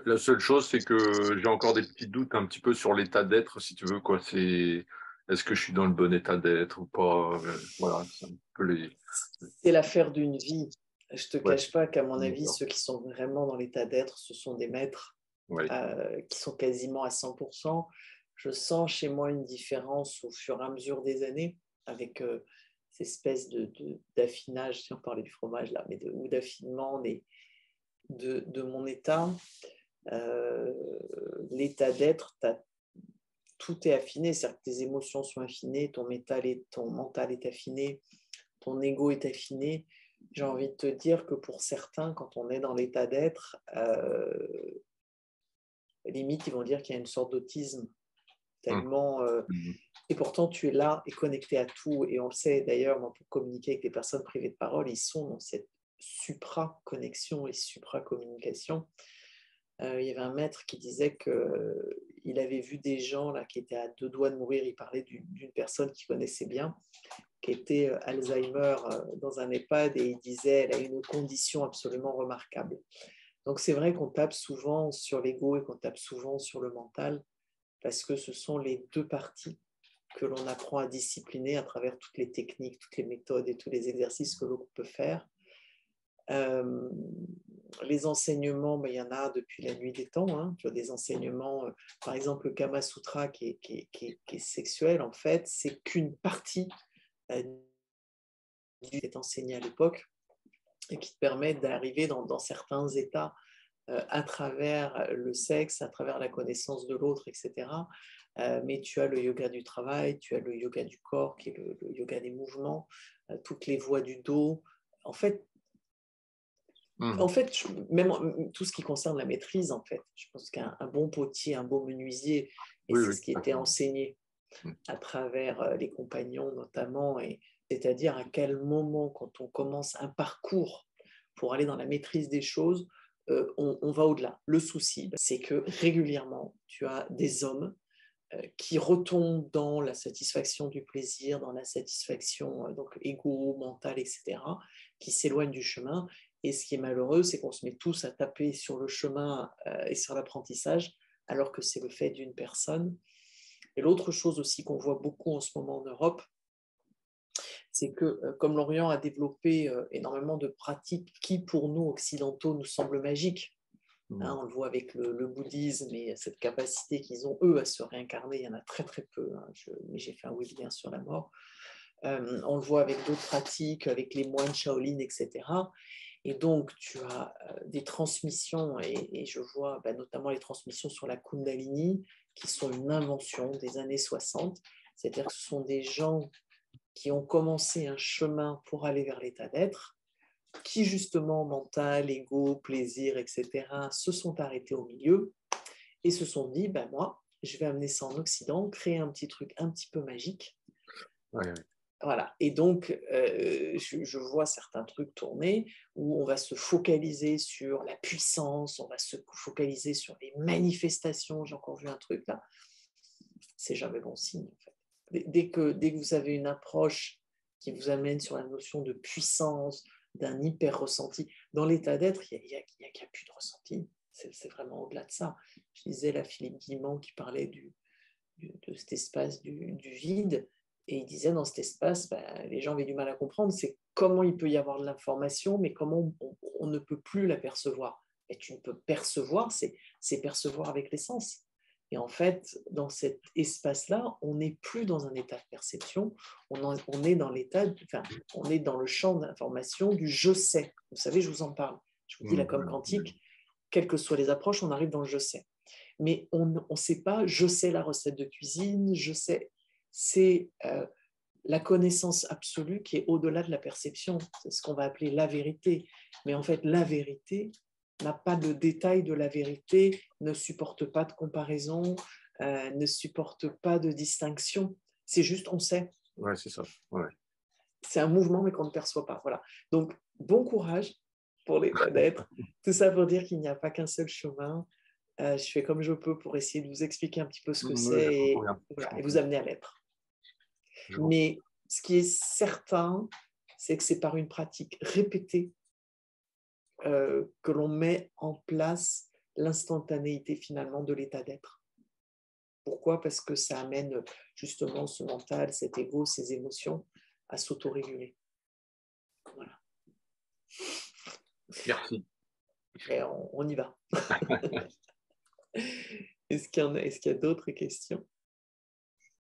La seule chose, c'est que j'ai encore des petits doutes un petit peu sur l'état d'être, si tu veux, quoi. Est-ce que je suis dans le bon état d'être ou pas? Voilà, c'est un peu les. C'est l'affaire d'une vie. Je te Ouais, cache pas qu'à mon avis, d'accord. ceux qui sont vraiment dans l'état d'être, ce sont des maîtres Ouais. qui sont quasiment à 100%. Je sens chez moi une différence au fur et à mesure des années avec cette espèce d'affinage, si on parlait du fromage là, ou d'affinement de mon état. Euh, L'état d'être, tout est affiné, c'est-à-dire que tes émotions sont affinées, ton mental est affiné, ton ego est affiné. J'ai envie de te dire que pour certains, quand on est dans l'état d'être, limite, ils vont dire qu'il y a une sorte d'autisme, Hum, tellement. hum. Et pourtant, tu es là et connecté à tout. Et on le sait d'ailleurs, pour communiquer avec les personnes privées de parole, ils sont dans cette supra-connexion et supra-communication. Il y avait un maître qui disait qu'il avait vu des gens là, qui étaient à deux doigts de mourir. Il parlait d'une personne qu'il connaissait bien, qui était Alzheimer dans un EHPAD, et il disait elle a une condition absolument remarquable. Donc c'est vrai qu'on tape souvent sur l'ego et qu'on tape souvent sur le mental, parce que ce sont les deux parties que l'on apprend à discipliner à travers toutes les techniques, toutes les méthodes et tous les exercices que l'on peut faire. Euh, les enseignements, il y en a depuis la nuit des temps. Hein. Tu as des enseignements, par exemple le Kama Sutra qui est sexuel, en fait, c'est qu'une partie qui est enseigné à l'époque et qui te permet d'arriver dans certains états à travers le sexe, à travers la connaissance de l'autre, etc. Mais tu as le yoga du travail, tu as le yoga du corps, qui est le yoga des mouvements, toutes les voies du dos. En fait, Hum. même tout ce qui concerne la maîtrise, en fait, je pense qu'un bon potier, un bon menuisier, et Oui, c'est oui, ce qui était d'accord. enseigné Hum. à travers les compagnons notamment, et c'est-à-dire à quel moment, quand on commence un parcours pour aller dans la maîtrise des choses, on va au-delà. Le souci, c'est que régulièrement, tu as des hommes qui retombent dans la satisfaction du plaisir, dans la satisfaction donc égo, mentale, etc., qui s'éloignent du chemin. Et ce qui est malheureux, c'est qu'on se met tous à taper sur le chemin et sur l'apprentissage, alors que c'est le fait d'une personne. Et l'autre chose aussi qu'on voit beaucoup en ce moment en Europe, c'est que comme l'Orient a développé énormément de pratiques qui, pour nous, occidentaux, nous semblent magiques, hein, Hum. on le voit avec le bouddhisme et cette capacité qu'ils ont, eux, à se réincarner, il y en a très très peu, hein, mais j'ai fait un webinaire sur la mort. On le voit avec d'autres pratiques, avec les moines Shaolin, etc. Et donc, tu as des transmissions, et je vois notamment les transmissions sur la Kundalini, qui sont une invention des années 60. C'est-à-dire que ce sont des gens qui ont commencé un chemin pour aller vers l'état d'être, qui justement, mental, ego, plaisir, etc., se sont arrêtés au milieu et se sont dit, moi, je vais amener ça en Occident, créer un petit truc un petit peu magique. Ouais, ouais. Voilà. Et donc, je vois certains trucs tourner où on va se focaliser sur la puissance, on va se focaliser sur les manifestations. J'ai encore vu un truc là. C'est jamais bon signe, en fait. Dès que vous avez une approche qui vous amène sur la notion de puissance, d'un hyper ressenti, dans l'état d'être, il n'y a plus de ressenti. C'est vraiment au-delà de ça. Je disais là, Philippe Guimand qui parlait de cet espace du vide, et il disait dans cet espace, les gens avaient du mal à comprendre, c'est comment il peut y avoir de l'information, mais comment on ne peut plus la percevoir. Et tu ne peux percevoir, c'est percevoir avec les sens. Et en fait, dans cet espace-là, on n'est plus dans un état de perception, on est dans on est dans le champ d'information du je sais. Vous savez, je vous en parle. Je vous dis la Hum, com ouais, ouais. quantique, quelles que soient les approches, on arrive dans le je sais. Mais on ne sait pas, je sais la recette de cuisine, je sais. C'est la connaissance absolue qui est au-delà de la perception. C'est ce qu'on va appeler la vérité. Mais en fait, la vérité n'a pas de détail de la vérité, ne supporte pas de comparaison, ne supporte pas de distinction. C'est juste on sait. Ouais, c'est ça. Ouais. C'est un mouvement, mais qu'on ne perçoit pas. Voilà. Donc, bon courage pour l'état d'être. Tout ça pour dire qu'il n'y a pas qu'un seul chemin. Je fais comme je peux pour essayer de vous expliquer un petit peu ce que Oui, je c'est comprends bien. Je voilà, et comprends vous bien. amener à l'être. Je comprends. Mais ce qui est certain, c'est que c'est par une pratique répétée que l'on met en place l'instantanéité finalement de l'état d'être. Pourquoi? Parce que ça amène justement ce mental, cet ego, ces émotions à s'autoréguler. Voilà. Merci. Et on y va. Est-ce qu'il y a d'autres questions?